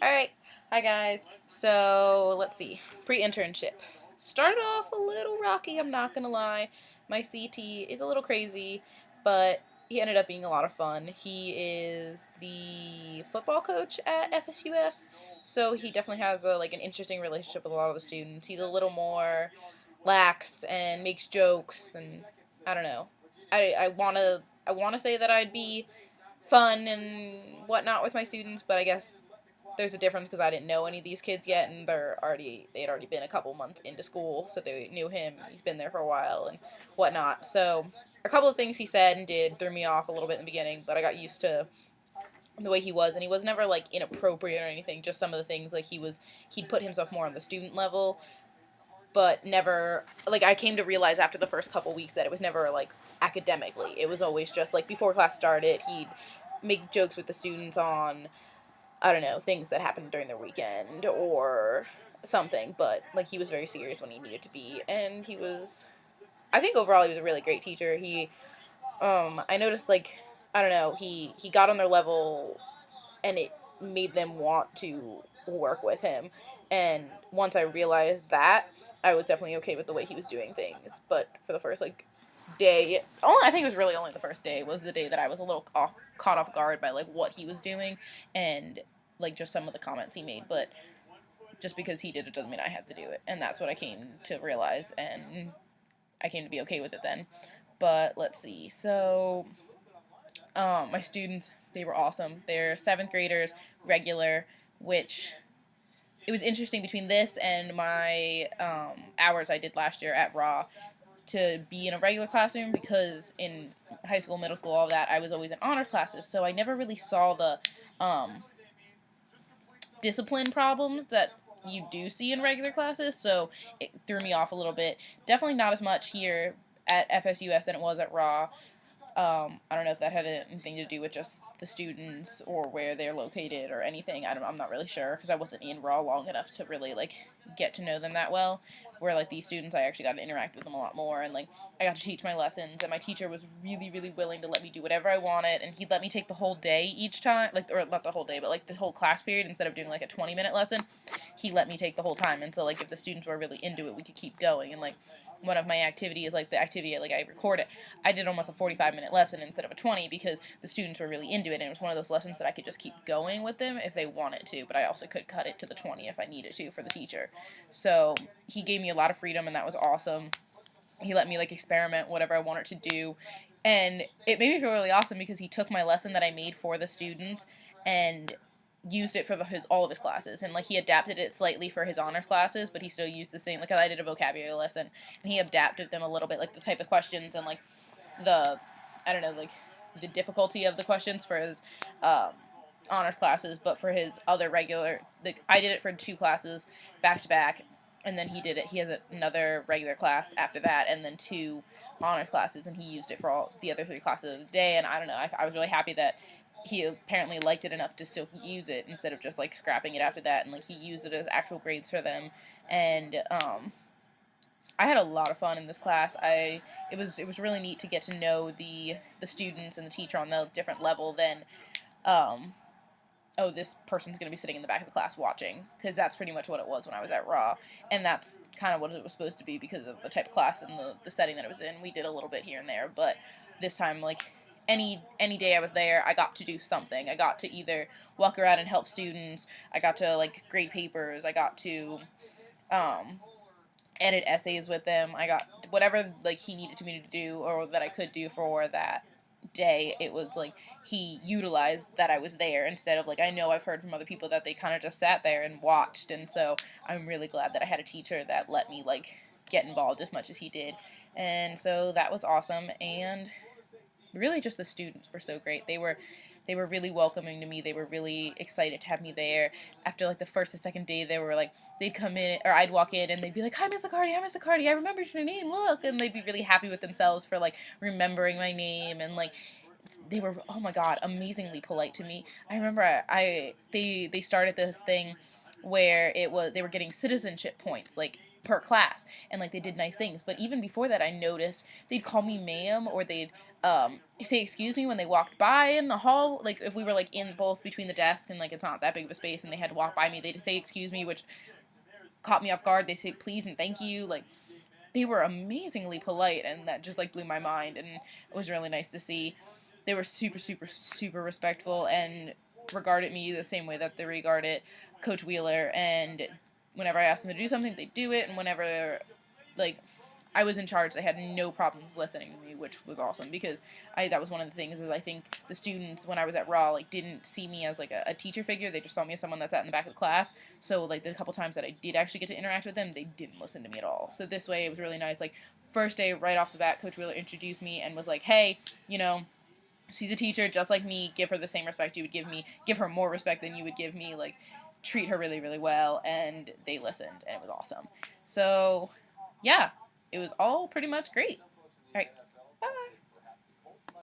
Alright, hi guys. So, let's see. Pre-internship. Started off a little rocky, I'm not gonna lie. My CT is a little crazy, but he ended up being a lot of fun. He is the football coach at FSUS, so he definitely has an interesting relationship with a lot of the students. He's a little more lax and makes jokes, and I don't know. I wanna say that I'd be fun and whatnot with my students, but I guess there's a difference because I didn't know any of these kids yet, and they had already been a couple months into school, so they knew him. He's been there for a while and whatnot. So a couple of things he said and did threw me off a little bit in the beginning, but I got used to the way he was, and he was never like inappropriate or anything. Just some of the things like he'd put himself more on the student level, but never like I came to realize after the first couple weeks that it was never like academically. It was always just like before class started, he'd make jokes with the students on I don't know, things that happened during the weekend or something, but like he was very serious when he needed to be, and I think overall he was a really great teacher. I noticed like I don't know, he got on their level and it made them want to work with him. And once I realized that, I was definitely okay with the way he was doing things. But for the first like day, I think it was really only the first day was the day that I was a little caught off guard by like what he was doing and like just some of the comments he made. But just because he did it doesn't mean I had to do it, and that's what I came to realize, and I came to be okay with it then. But let's see. So my students, they were awesome. They're seventh graders, regular, which it was interesting between this and my hours I did last year at Raw to be in a regular classroom because in high school, middle school, all that, I was always in honor classes, so I never really saw the discipline problems that you do see in regular classes, so it threw me off a little bit. Definitely not as much here at FSUS than it was at Raw. I don't know if that had anything to do with just the students or where they're located or anything. I'm not really sure because I wasn't in Raw long enough to really like get to know them that well. Where like these students, I actually got to interact with them a lot more, and like I got to teach my lessons, and my teacher was really really willing to let me do whatever I wanted, and he'd let me take the whole day each time, like or not the whole day, but like the whole class period instead of doing like a 20-minute lesson. He let me take the whole time, and so like if the students were really into it, we could keep going, and like one of my activities, like the activity like I record it, I did almost a 45-minute lesson instead of a 20 because the students were really into it, and it was one of those lessons that I could just keep going with them if they wanted to, but I also could cut it to the 20 if I needed to for the teacher. So he gave me a lot of freedom, and that was awesome. He let me like experiment whatever I wanted to do, and it made me feel really awesome because he took my lesson that I made for the students and used it for all of his classes, and like he adapted it slightly for his honors classes, but he still used the same, like I did a vocabulary lesson and he adapted them a little bit, like the type of questions and like the I don't know, like the difficulty of the questions for his um, honors classes, but for his other regular, like I did it for 2 classes back to back, and then he did it. He has another regular class after that, and then 2 honors classes, and he used it for all the other 3 classes of the day. And I don't know, I was really happy that he apparently liked it enough to still use it instead of just like scrapping it after that, and like he used it as actual grades for them, and I had a lot of fun in this class. It was really neat to get to know the students and the teacher on the different level than um, oh, this person's going to be sitting in the back of the class watching, because that's pretty much what it was when I was at Raw, and that's kind of what it was supposed to be because of the type of class and the setting that it was in. We did a little bit here and there, but this time, like, any day I was there, I got to do something. I got to either walk around and help students, I got to, like, grade papers, I got to, um, edit essays with them. I got whatever like he needed me to do or that I could do for that day. It was like he utilized that I was there instead of like I know I've heard from other people that they kind of just sat there and watched, and so I'm really glad that I had a teacher that let me like get involved as much as he did. And so that was awesome, and really just the students were so great. They were really welcoming to me. They were really excited to have me there. After like the first or second day, they were like they'd come in or I'd walk in and they'd be like, "Hi, Miss Accardi, hi, Miss Accardi. I remembered your name. Look," and they'd be really happy with themselves for like remembering my name, and like they were, oh my god, amazingly polite to me. I remember they started this thing where it was they were getting citizenship points like per class, and like they did nice things. But even before that, I noticed they'd call me ma'am, or they'd say excuse me when they walked by in the hall. Like if we were like in both between the desks and like it's not that big of a space and they had to walk by me, they'd say excuse me, which caught me off guard. They'd say please and thank you. Like they were amazingly polite, and that just like blew my mind, and it was really nice to see. They were super super super respectful and regarded me the same way that they regarded Coach Wheeler, and whenever I asked them to do something, they do it, and whenever like I was in charge, they had no problems listening to me, which was awesome because that was one of the things is I think the students when I was at Raw like didn't see me as like a teacher figure. They just saw me as someone that sat in the back of the class. So like the couple times that I did actually get to interact with them, they didn't listen to me at all. So this way it was really nice. Like first day right off the bat, Coach Wheeler introduced me and was like, hey, you know, she's a teacher just like me. Give her the same respect you would give me. Give her more respect than you would give me. Like treat her really really well, and they listened, and it was awesome. So yeah, it was all pretty much great. All right.